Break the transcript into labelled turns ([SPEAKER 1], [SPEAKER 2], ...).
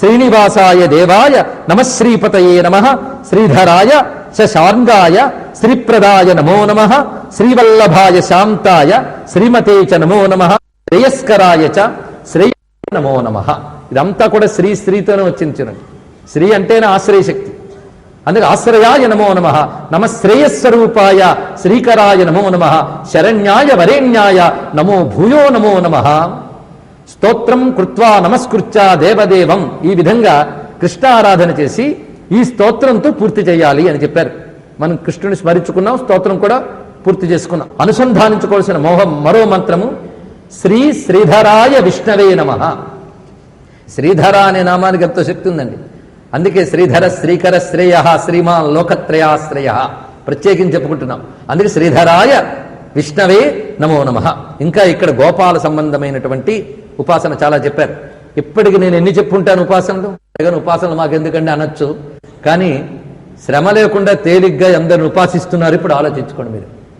[SPEAKER 1] శ్రీనివాసాయ దేవాయ నమః శ్రీపతయే నమః శ్రీధరాయ శశార్ంగాయ శ్రీప్రదాయ నమో నమః శ్రీవల్లభాయ శాంతాయ శ్రీమతే చ నమో నమః శ్రేయస్కరాయ చ శ్రేయ నమో నమః. ఇదంతా కూడా శ్రీతోనే వచ్చింది చూడండి. శ్రీ అంటేనే ఆశ్రయశక్తి. అందుకే ఆశ్రయాయ నమో నమః, నమ శ్రేయస్వరూపాయ శ్రీకరాయ నమో నమః, శరణ్యాయ వరేణ్యాయ నమో భూయో నమో నమః. స్తోత్రం కృత్వా నమస్కృత్య దేవదేవం, ఈ విధంగా కృష్ణారాధన చేసి ఈ స్తోత్రంతో పూర్తి చేయాలి అని చెప్పారు. మనం కృష్ణుని స్మరించుకున్నాం, స్తోత్రం కూడా పూర్తి చేసుకున్నాం. అనుసంధానించుకోవాల్సిన మరో మంత్రము శ్రీధరాయ విష్ణవే నమః. శ్రీధర అనే నామానికి ఎంతో శక్తి ఉందండి. అందుకే శ్రీధర శ్రీకర శ్రేయ శ్రీమాన్ లోకత్రయాశ్రయ ప్రత్యేకించి చెప్పుకుంటున్నాం. అందుకే శ్రీధరాయ విష్ణవే నమో నమః. ఇంకా ఇక్కడ గోపాల సంబంధమైనటువంటి ఉపాసన చాలా చెప్పారు. ఇప్పటికి నేను ఎన్ని చెప్పుంటాను ఉపాసనలు. ఉపాసనలు మాకు ఎందుకంటే అనొచ్చు, కానీ శ్రమ లేకుండా తేలిగ్గా అందరిని ఉపాసిస్తున్నారు. ఇప్పుడు ఆలోచించుకోండి మీరు.